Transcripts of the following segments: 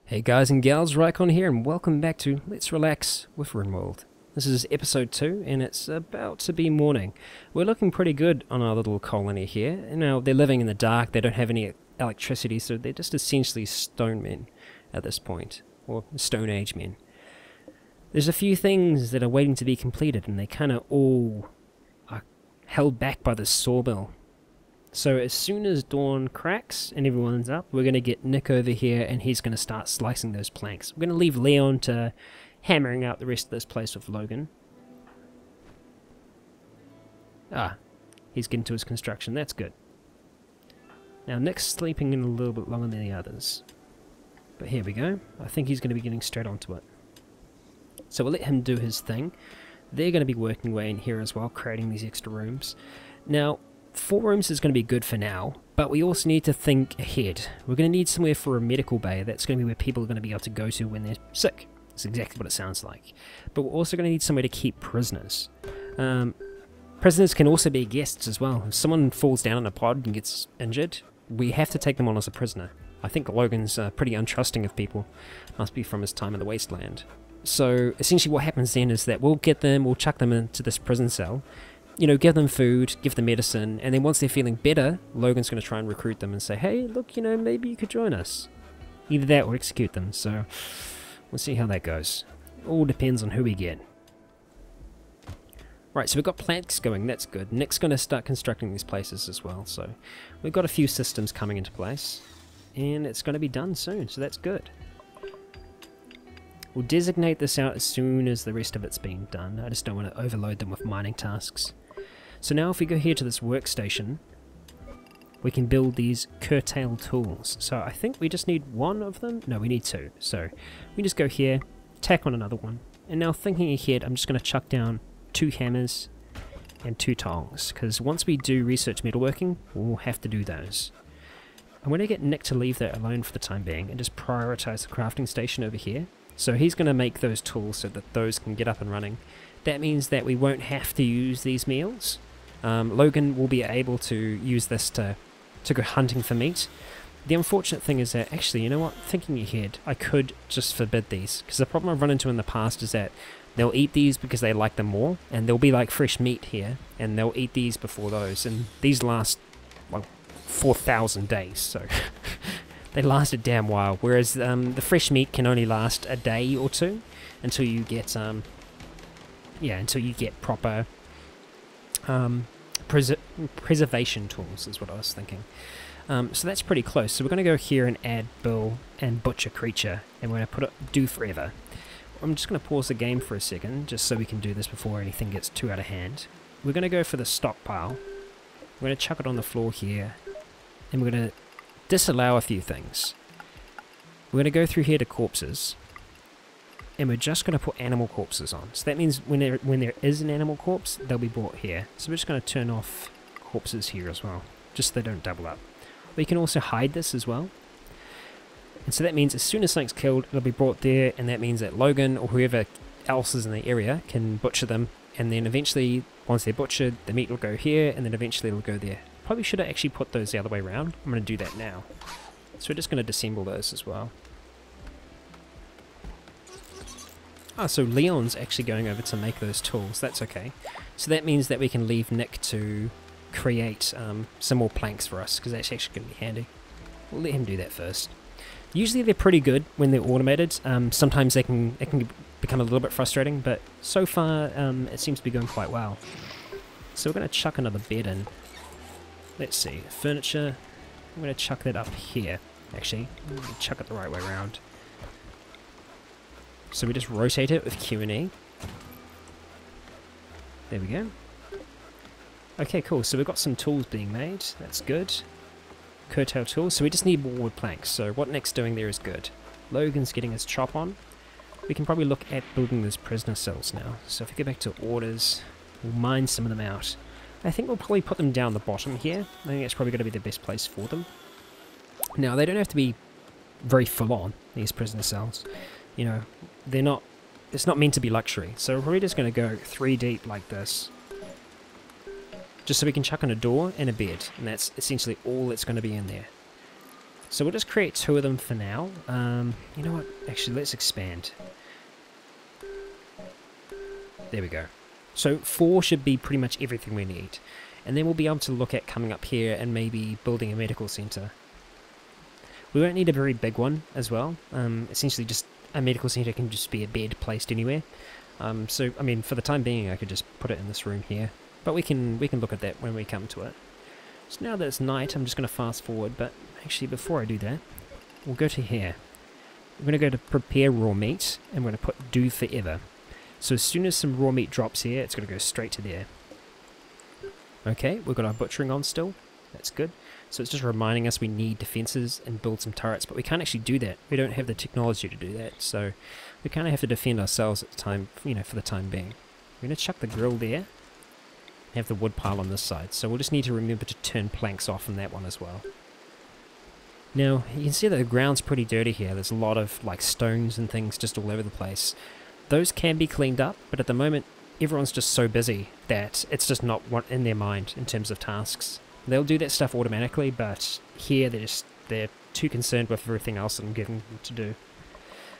Hey guys and gals, Rycon here, and welcome back to Let's Relax with RimWorld. This is episode 2, and it's about to be morning. We're looking pretty good on our little colony here. Now, they're living in the dark, they don't have any electricity, so they're just essentially stone men at this point, or Stone Age men. There's a few things that are waiting to be completed, and they kind of all are held back by the sawmill. So as soon as dawn cracks and everyone's up, we're going to get Nick over here and he's going to start slicing those planks. We're going to leave Leon to hammering out the rest of this place with Logan. Ah, he's getting to his construction. That's good. Now Nick's sleeping in a little bit longer than the others. But here we go. I think he's going to be getting straight onto it. So we'll let him do his thing. They're going to be working away in here as well, creating these extra rooms. Now, 4 rooms is going to be good for now, but we also need to think ahead. We're going to need somewhere for a medical bay. That's going to be where people are going to be able to go to when they're sick. That's exactly what it sounds like. But we're also going to need somewhere to keep prisoners. Prisoners can also be guests as well. If someone falls down in a pod and gets injured, we have to take them on as a prisoner. I think Logan's pretty untrusting of people. Must be from his time in the wasteland. So essentially what happens then is that we'll chuck them into this prison cell. You know, give them food, give them medicine, and then once they're feeling better, Logan's going to try and recruit them and say, hey, look, you know, maybe you could join us. Either that or execute them, so we'll see how that goes. All depends on who we get. Right, so we've got planks going, that's good. Nick's going to start constructing these places as well, so we've got a few systems coming into place, and it's going to be done soon, so that's good. We'll designate this out as soon as the rest of it's been done. I just don't want to overload them with mining tasks. So now if we go here to this workstation, we can build these curtail tools. So I think we just need 1 of them. No, we need 2. So we just go here, tack on another one. And now thinking ahead, I'm just going to chuck down 2 hammers and 2 tongs. Because once we do research metalworking, we'll have to do those. I'm going to get Nick to leave that alone for the time being and just prioritize the crafting station over here. So he's going to make those tools so that those can get up and running. That means that we won't have to use these meals. Logan will be able to use this to go hunting for meat. The unfortunate thing is that, actually, you know what, thinking ahead, I could just forbid these. Because the problem I've run into in the past is that they'll eat these because they like them more, and there'll be like fresh meat here, and they'll eat these before those, and these last like 4,000 days, so they last a damn while, whereas the fresh meat can only last a day or 2 until you get proper preservation tools is what I was thinking. So that's pretty close. So we're going to go here and add bull and butcher creature, and we're going to put it do forever. I'm just going to pause the game for a second just so we can do this before anything gets too out of hand. We're going to go for the stockpile. We're going to chuck it on the floor here, and we're going to disallow a few things. We're going to go through here to corpses, and we're just going to put animal corpses on. So that means when there is an animal corpse, they'll be brought here. So we're just going to turn off corpses here as well, just so they don't double up. We can also hide this as well. And so that means as soon as something's killed, it'll be brought there, and that means that Logan or whoever else is in the area can butcher them, and then eventually, once they're butchered, the meat will go here, and then eventually it'll go there. Probably should have actually put those the other way around. I'm going to do that now. So we're just going to disassemble those as well. Ah, so Leon's actually going over to make those tools. That's okay. So that means that we can leave Nick to create some more planks for us, because that's actually going to be handy. We'll let him do that first. Usually they're pretty good when they're automated. Sometimes it can become a little bit frustrating, but so far it seems to be going quite well. So we're going to chuck another bed in. Let's see, furniture. I'm going to chuck that up here. Actually, I'm going to chuck it the right way around. So we just rotate it with Q and E. There we go. Okay, cool. So we've got some tools being made. That's good. Curtail tools. So we just need more wood planks. So what Nick's doing there is good. Logan's getting his chop on. We can probably look at building those prisoner cells now. So if we go back to orders, we'll mine some of them out. I think we'll probably put them down the bottom here. I think that's probably going to be the best place for them. Now, they don't have to be very full-on, these prisoner cells. You know, it's not meant to be luxury. So we're just going to go 3 deep like this. Just so we can chuck in a door and a bed. And that's essentially all that's going to be in there. So we'll just create 2 of them for now. You know what? Actually, let's expand. There we go. So 4 should be pretty much everything we need. And then we'll be able to look at coming up here and maybe building a medical center. We won't need a very big one as well. Essentially just a medical center can just be a bed placed anywhere. So, I mean, for the time being, I could just put it in this room here. But we can look at that when we come to it. So now that it's night, I'm just going to fast forward. But actually, before I do that, we'll go to here. We're going to go to prepare raw meat, and we're going to put do forever. So as soon as some raw meat drops here, it's going to go straight to there. Okay, we've got our butchering on still. That's good. So it's just reminding us we need defenses and build some turrets, but we can't actually do that. We don't have the technology to do that, so we kind of have to defend ourselves at the time, you know, for the time being. We're going to chuck the grill there. Have the wood pile on this side, so we'll just need to remember to turn planks off on that one as well. Now, you can see that the ground's pretty dirty here. There's a lot of like stones and things just all over the place. Those can be cleaned up, but at the moment everyone's just so busy that it's just not in their mind in terms of tasks. They'll do that stuff automatically, but here they're too concerned with everything else that I'm giving them to do.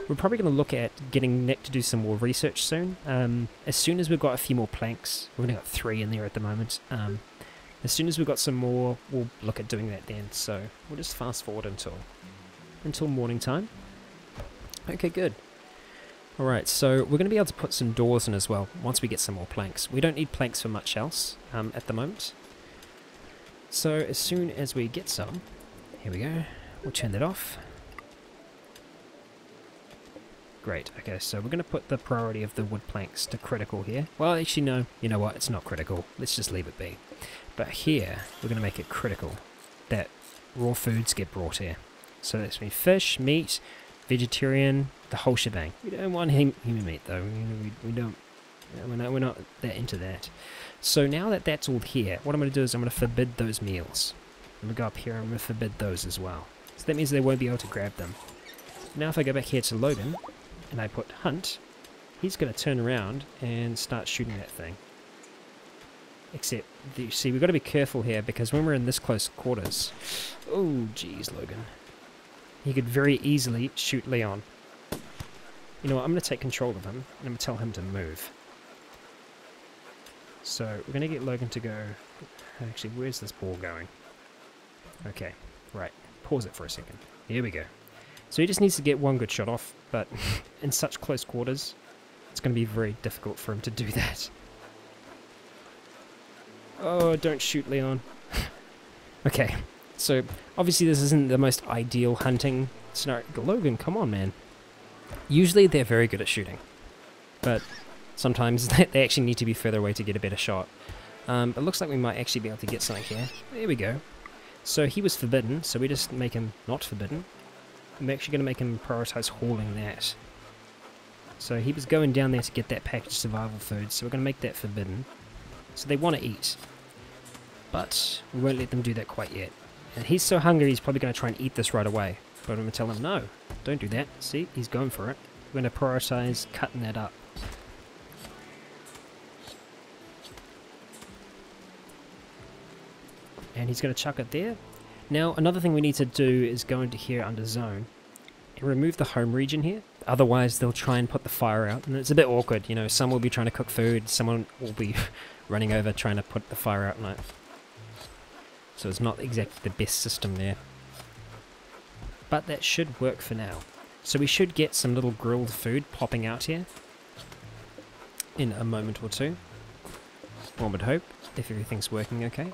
We're probably going to look at getting Nick to do some more research soon. As soon as we've got a few more planks, we've only got 3 in there at the moment. As soon as we've got some more, we'll look at doing that then. So we'll just fast forward until morning time. Okay, good. Alright, so we're going to be able to put some doors in as well once we get some more planks. We don't need planks for much else at the moment. So as soon as we get some, here we go, we'll turn that off. Great, okay, so we're going to put the priority of the wood planks to critical here. Well, actually no, you know what, it's not critical. Let's just leave it be. But here, we're going to make it critical that raw foods get brought here. So that's me fish, meat, vegetarian, the whole shebang. We don't want human meat though, we don't, we're not that into that. So now that that's all here, what I'm going to do is I'm going to forbid those meals. I'm going to go up here and I'm going to forbid those as well. So that means they won't be able to grab them. Now if I go back here to Logan, and I put hunt, he's going to turn around and start shooting that thing. Except, you see, we've got to be careful here, because when we're in this close quarters... Oh, jeez, Logan. He could very easily shoot Leon. You know what, I'm going to take control of him, and I'm going to tell him to move. So, we're going to get Logan to go... Actually, where's this ball going? Okay, right. Pause it for a second. Here we go. So he just needs to get one good shot off, but in such close quarters, it's going to be very difficult for him to do that. Oh, don't shoot, Leon. Okay, so obviously this isn't the most ideal hunting scenario. Logan, come on, man. Usually they're very good at shooting, but sometimes they actually need to be further away to get a better shot. It looks like we might actually be able to get something here. There we go. So he was forbidden, so we just make him not forbidden. I'm actually going to make him prioritize hauling that. So he was going down there to get that packaged survival food, so we're going to make that forbidden. So they want to eat, but we won't let them do that quite yet. And he's so hungry he's probably going to try and eat this right away. But I'm going to tell him, no, don't do that. See, he's going for it. We're going to prioritize cutting that up. And he's going to chuck it there. Now, another thing we need to do is go into here under zone and remove the home region here. Otherwise, they'll try and put the fire out. And it's a bit awkward, you know, some will be trying to cook food, someone will be running over trying to put the fire out. No. So it's not exactly the best system there. But that should work for now. So we should get some little grilled food popping out here in a moment or two. One would hope, if everything's working okay.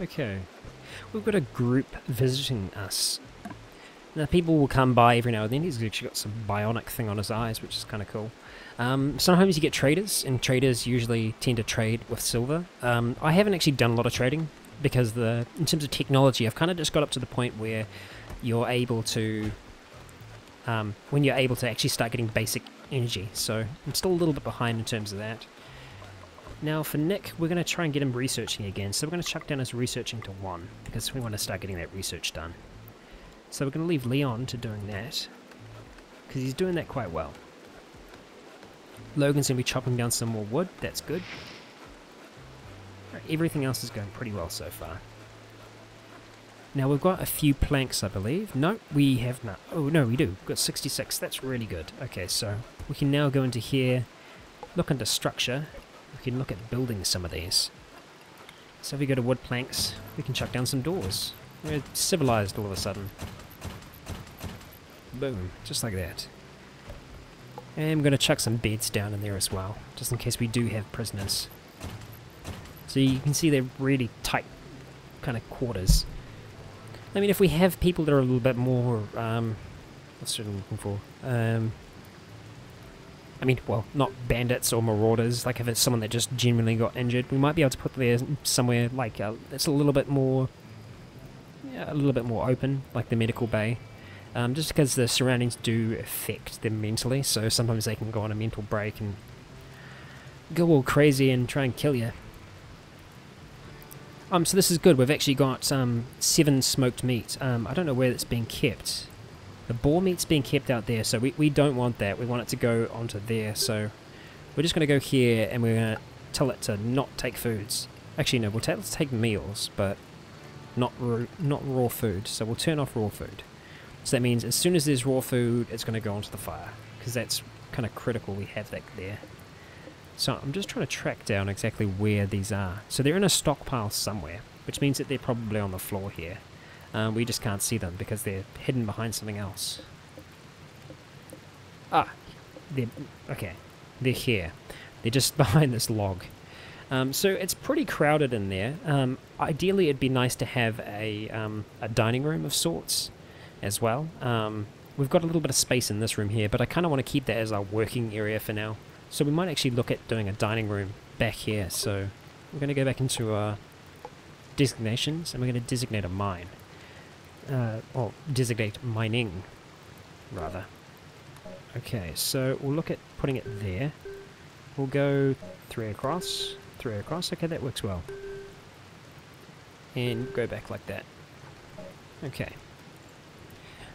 Okay, we've got a group visiting us. Now people will come by every now and then. He's actually got some bionic thing on his eyes, which is kind of cool. Sometimes you get traders, and traders usually tend to trade with silver. I haven't actually done a lot of trading, because in terms of technology, I've kind of just got up to the point where you're able to, when you're able to actually start getting basic energy. So I'm still a little bit behind in terms of that. Now for Nick, we're going to try and get him researching again, so we're going to chuck down his researching to 1, because we want to start getting that research done. So we're going to leave Leon to doing that, because he's doing that quite well. Logan's going to be chopping down some more wood, that's good. Everything else is going pretty well so far. Now we've got a few planks, I believe. No, we have not. Oh no, we do. We've got 66. That's really good. Okay, so we can now go into here, look into structure. We can look at building some of these. So if we go to wood planks, we can chuck down some doors. We're civilized all of a sudden. Boom, just like that. And I'm going to chuck some beds down in there as well, just in case we do have prisoners. So you can see they're really tight kind of quarters. I mean, if we have people that are a little bit more, what's what I'm looking for? I mean, well, not bandits or marauders, like if it's someone that just genuinely got injured, we might be able to put there somewhere like, it's a little bit more, yeah, a little bit more open, like the medical bay. Just because the surroundings do affect them mentally, so sometimes they can go on a mental break and go all crazy and try and kill you. So this is good. We've actually got 7 smoked meat. I don't know where it's being kept. The boar meat's being kept out there, so we don't want that. We want it to go onto there, so we're just going to go here and we're going to tell it to not take foods. Actually, no, we'll tell it to take meals, but not raw food, so we'll turn off raw food. So that means as soon as there's raw food, it's going to go onto the fire, because that's kind of critical we have that there. So I'm just trying to track down exactly where these are. So they're in a stockpile somewhere, which means that they're probably on the floor here. We just can't see them because they're hidden behind something else. Ah, okay, they're here. They're just behind this log. So it's pretty crowded in there. Ideally, it'd be nice to have a dining room of sorts as well. We've got a little bit of space in this room here, but I kind of want to keep that as our working area for now. So we might actually look at doing a dining room back here. So we're going to go back into our designations, and we're going to designate a mine. Or designate mining, rather. Okay, so we'll look at putting it there. We'll go 3 across, 3 across. Okay, that works well. And go back like that. Okay.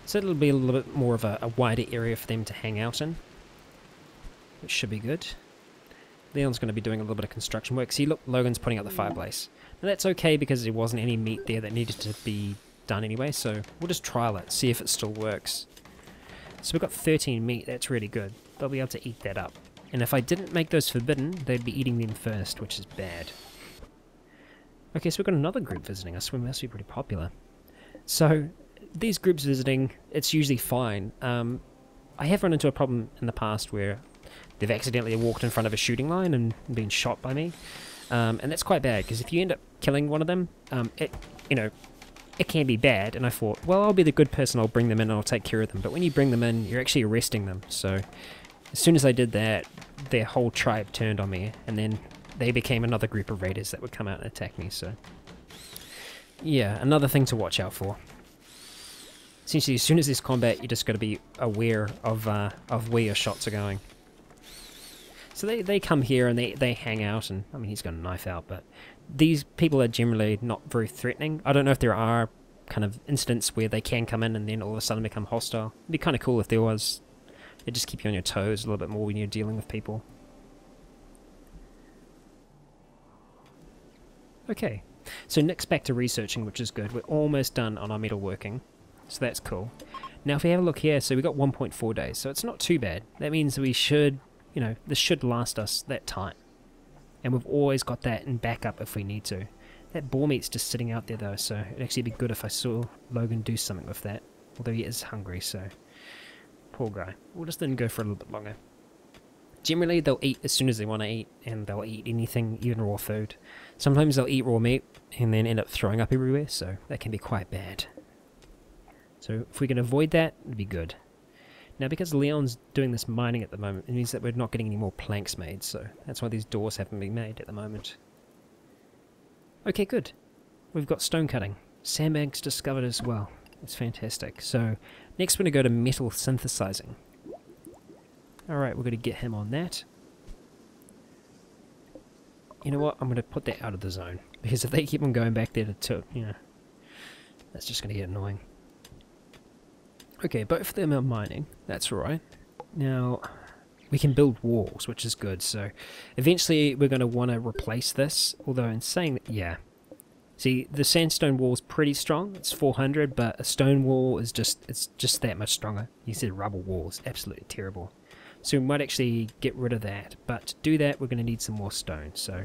So it'll be a little bit more of a wider area for them to hang out in, which should be good. Leon's going to be doing a little bit of construction work. See, look, Logan's putting out the fireplace. Now that's okay because there wasn't any meat there that needed to be done anyway, so we'll just trial it, see if it still works. So we've got 13 meat, that's really good. They'll be able to eat that up. And if I didn't make those forbidden, they'd be eating them first, which is bad. Okay, so we've got another group visiting us. We must be pretty popular. So, these groups visiting, it's usually fine. I have run into a problem in the past where they've accidentally walked in front of a shooting line and been shot by me. And that's quite bad, because if you end up killing one of them, it can be bad, and I thought, well, I'll be the good person, I'll bring them in and I'll take care of them. But when you bring them in, you're actually arresting them. So as soon as I did that, their whole tribe turned on me, and then they became another group of raiders that would come out and attack me. So yeah, another thing to watch out for. Essentially, as soon as there's combat, you just got to be aware of where your shots are going. So they come here and they hang out, and I mean, he's got a knife out, but these people are generally not very threatening. I don't know if there are kind of incidents where they can come in and then all of a sudden become hostile. It'd be kind of cool if there was. It'd just keep you on your toes a little bit more when you're dealing with people. Okay, so next back to researching, which is good. We're almost done on our metalworking, so that's cool. Now if we have a look here, so we got 1.4 days, so it's not too bad. That means we should, this should last us that time. And we've always got that in backup if we need to. That boar meat's just sitting out there though, so it'd actually be good if I saw Logan do something with that. Although he is hungry, so poor guy. We'll just then go for a little bit longer. Generally they'll eat as soon as they want to eat, and they'll eat anything, even raw food. Sometimes they'll eat raw meat and then end up throwing up everywhere, so that can be quite bad. So if we can avoid that, it'd be good. Now because Leon's doing this mining at the moment, it means that we're not getting any more planks made, so that's why these doors haven't been made at the moment. Okay, good. We've got stone cutting. Sandbags discovered as well. It's fantastic. So next we're going to go to metal synthesizing. Alright, we're going to get him on that. You know what, I'm going to put that out of the zone, because if they keep on going back there to that's just going to get annoying. Okay, both of them are mining, that's alright. Now, we can build walls, which is good, so eventually we're going to want to replace this, although in saying that, yeah. See, the sandstone wall is pretty strong. It's 400, but a stone wall is it's just that much stronger. You said rubble wall is absolutely terrible. So we might actually get rid of that. But to do that, we're going to need some more stone. So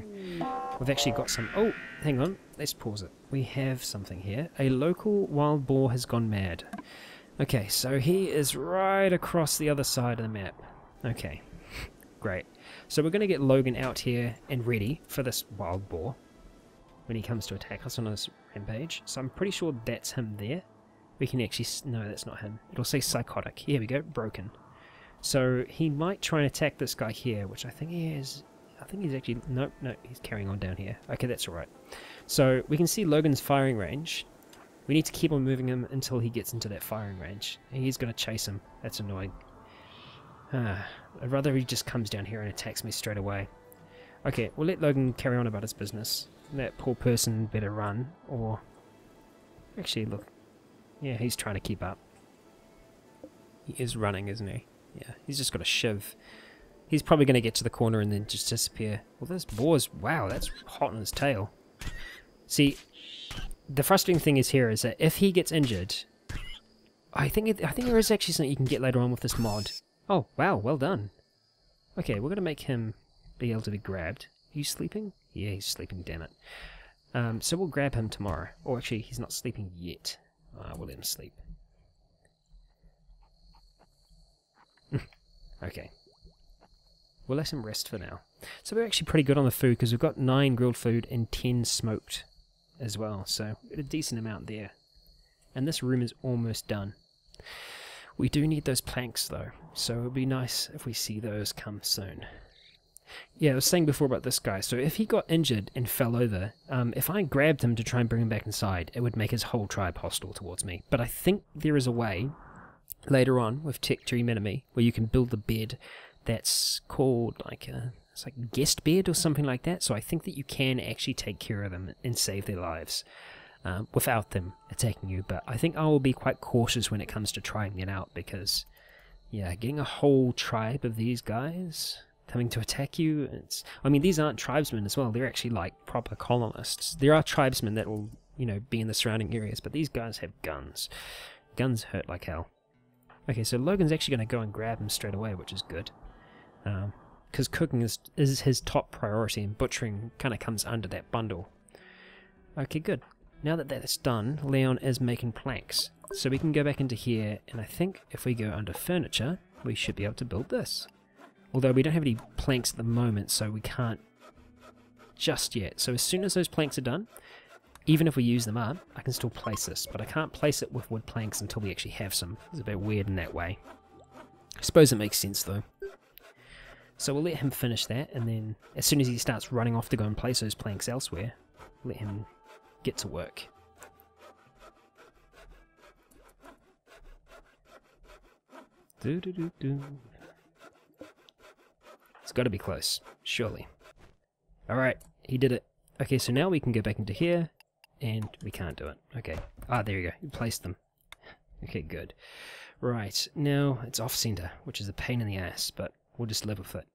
we've actually got some... Oh, hang on. Let's pause it. We have something here. A local wild boar has gone mad. Okay, so he is right across the other side of the map. Okay, great. So we're going to get Logan out here and ready for this wild boar when he comes to attack us on this rampage. So I'm pretty sure that's him there. We can actually... No, that's not him. It'll say psychotic. Here we go. Broken. So he might try and attack this guy here, which I think he is... I think he's actually... Nope, no, he's carrying on down here. Okay, that's alright. So we can see Logan's firing range. We need to keep on moving him until he gets into that firing range. And he's going to chase him. That's annoying. I'd rather he just comes down here and attacks me straight away. Okay, we'll let Logan carry on about his business. That poor person better run, or... Actually, look. Yeah, he's trying to keep up. He is running, isn't he? Yeah, he's just got a shiv. He's probably going to get to the corner and then just disappear. Well, this boar's... Wow, that's hot on his tail. See, the frustrating thing is here is that if he gets injured... I think there is actually something you can get later on with this mod. Oh, wow, well done. Okay, we're going to make him be able to be grabbed. Are you sleeping? Yeah, he's sleeping, damn it. So we'll grab him tomorrow. Or actually, he's not sleeping yet. We'll let him sleep. Okay. We'll let him rest for now. So we're actually pretty good on the food because we've got 9 grilled food and 10 smoked as well. So we've got a decent amount there. And this room is almost done. We do need those planks though, so it would be nice if we see those come soon. Yeah, I was saying before about this guy, so if he got injured and fell over, if I grabbed him to try and bring him back inside, it would make his whole tribe hostile towards me. But I think there is a way, later on, with Tech Dream Enemy, where you can build a bed that's called, like, it's like guest bed or something like that, so I think that you can actually take care of them and save their lives. Without them attacking you, but I think I will be quite cautious when it comes to trying it out because, yeah, getting a whole tribe of these guys coming to attack you, I mean, these aren't tribesmen as well, they're actually like proper colonists. There are tribesmen that will, you know, be in the surrounding areas, but these guys have guns. Guns hurt like hell. Okay, so Logan's actually going to go and grab him straight away, which is good. Because cooking is his top priority, and butchering kind of comes under that bundle. Okay, good. Now that that's done, Leon is making planks. So we can go back into here, and I think if we go under furniture, we should be able to build this. Although we don't have any planks at the moment, so we can't just yet. So as soon as those planks are done, even if we use them up, I can still place this. But I can't place it with wood planks until we actually have some. It's a bit weird in that way. I suppose it makes sense though. So we'll let him finish that, and then as soon as he starts running off to go and place those planks elsewhere, let him get to work. It's got to be close, surely. Alright, he did it. Okay, so now we can go back into here, and we can't do it. Okay. Ah, there you go. You placed them. Okay, good. Right, now it's off-center, which is a pain in the ass, but we'll just live with it.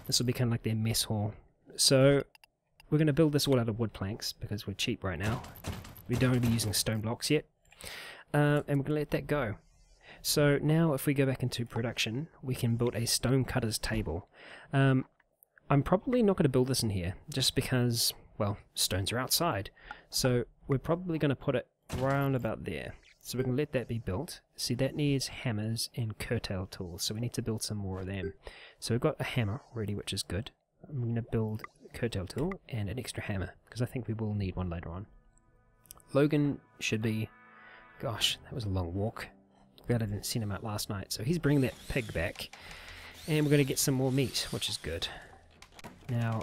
This will be kind of like their mess hall. So we're going to build this all out of wood planks because we're cheap right now. We don't want to be using stone blocks yet. And we're going to let that go. So now if we go back into production, we can build a stone cutter's table. I'm probably not going to build this in here just because, well, stones are outside. So we're probably going to put it round about there. So we can let that be built. See, that needs hammers and curtail tools, so we need to build some more of them. So we've got a hammer already, which is good. I'm going to build a curtail tool and an extra hammer, because I think we will need one later on. Logan should be... Gosh, that was a long walk. Glad I didn't send him out last night. So he's bringing that pig back, and we're going to get some more meat, which is good. Now,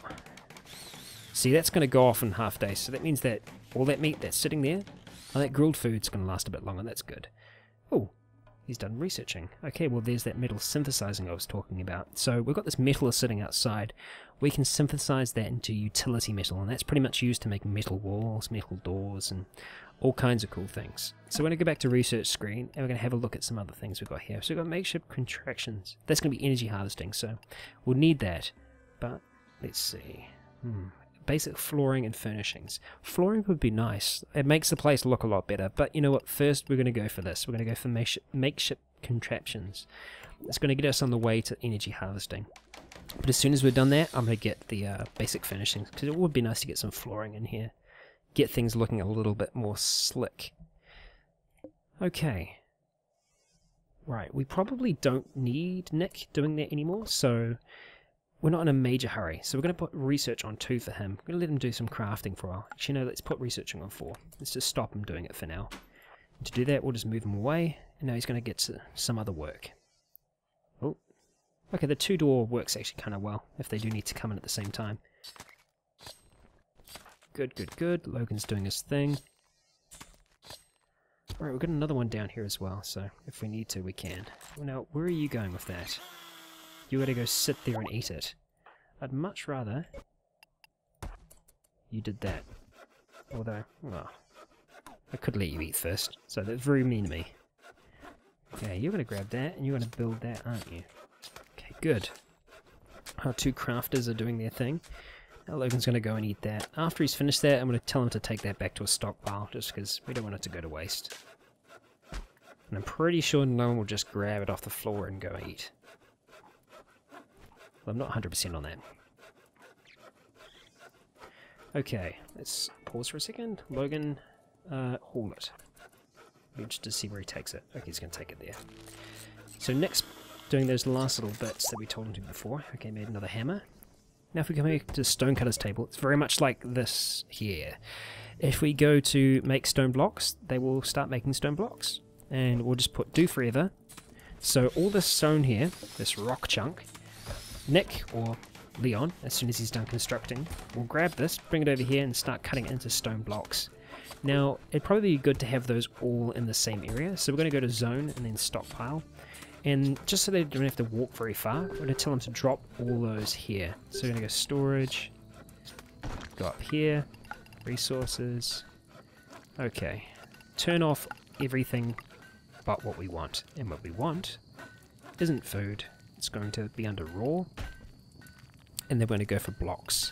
see, that's going to go off in half days, so that means that all that meat that's sitting there, that grilled food's going to last a bit longer. That's good. Oh, he's done researching. Okay, well, there's that metal synthesizing I was talking about. So we've got this metal sitting outside. We can synthesize that into utility metal, and that's pretty much used to make metal walls, metal doors, and all kinds of cool things. So we're going to go back to research screen, and we're going to have a look at some other things we've got here. So we've got makeshift contractions. That's going to be energy harvesting, so we'll need that. But let's see. basic flooring and furnishings. Flooring would be nice. It makes the place look a lot better. But you know what? First, we're going to go for this. We're going to go for makeshift contraptions. It's going to get us on the way to energy harvesting. But as soon as we've done that, I'm going to get the basic furnishings, because it would be nice to get some flooring in here. Get things looking a little bit more slick. Okay. Right, we probably don't need Nick doing that anymore, so we're not in a major hurry. So we're going to put research on 2 for him. We're going to let him do some crafting for a while. Actually, no, let's put researching on 4. Let's just stop him doing it for now. And to do that, we'll just move him away, and now he's going to get to some other work. Oh, okay, the 2-door works actually kind of well, if they do need to come in at the same time. Good, good, good. Logan's doing his thing. Alright, we've got another one down here as well, so if we need to, we can. Well, now, where are you going with that? You gotta go sit there and eat it. I'd much rather you did that. Although, well, I could let you eat first, so that's very mean of me. Okay, you're gonna grab that, and you're gonna build that, aren't you? Okay, good. Our 2 crafters are doing their thing. Now Logan's going to go and eat that. After he's finished that, I'm going to tell him to take that back to a stockpile, just because we don't want it to go to waste. And I'm pretty sure no one will just grab it off the floor and go eat. Well, I'm not 100% on that. Okay, let's pause for a second. Logan, haul it. Be interested to see where he takes it. Okay, he's going to take it there. So next, doing those last little bits that we told him to before. Okay, made another hammer. Now if we come here to the Stonecutter's table, it's very much like this here. If we go to make stone blocks, they will start making stone blocks. And we'll just put do forever. So all this stone here, this rock chunk, Nick or Leon, as soon as he's done constructing, will grab this, bring it over here and start cutting it into stone blocks. Now, it'd probably be good to have those all in the same area, so we're going to go to zone and then stockpile. And just so they don't have to walk very far, we're going to tell them to drop all those here. So we're going to go storage, go up here, resources. Okay, turn off everything but what we want. And what we want isn't food, it's going to be under raw. And then we're going to go for blocks.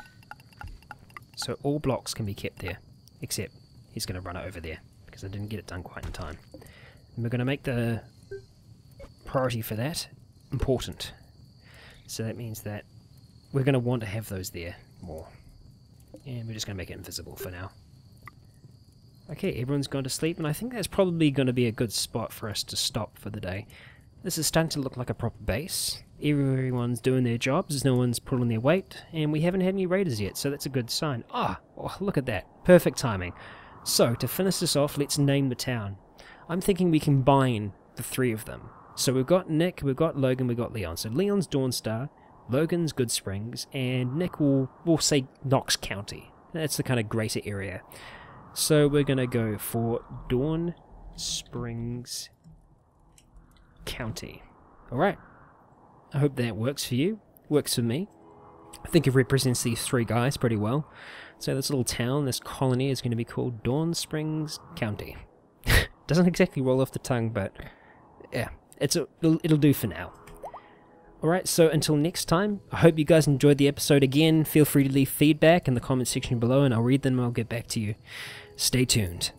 So all blocks can be kept there, except he's going to run it over there, because I didn't get it done quite in time. And we're going to make the priority for that important. So that means that we're going to want to have those there more. And we're just going to make it invisible for now. Okay, everyone's gone to sleep, and I think that's probably going to be a good spot for us to stop for the day. This is starting to look like a proper base. Everyone's doing their jobs, no one's pulling their weight, and we haven't had any raiders yet, so that's a good sign. Oh, look at that. Perfect timing. So, to finish this off, let's name the town. I'm thinking we combine the 3 of them. So we've got Nick, we've got Logan, we've got Leon. So Leon's Dawnstar, Logan's Good Springs, and Nick will say Knox County. That's the kind of greater area. So we're going to go for Dawn Springs County. Alright. I hope that works for you. Works for me. I think it represents these 3 guys pretty well. So this little town, this colony is going to be called Dawn Springs County. Doesn't exactly roll off the tongue, but yeah. It'll do for now. Alright, so until next time, I hope you guys enjoyed the episode again. Feel free to leave feedback in the comment section below and I'll read them and I'll get back to you. Stay tuned.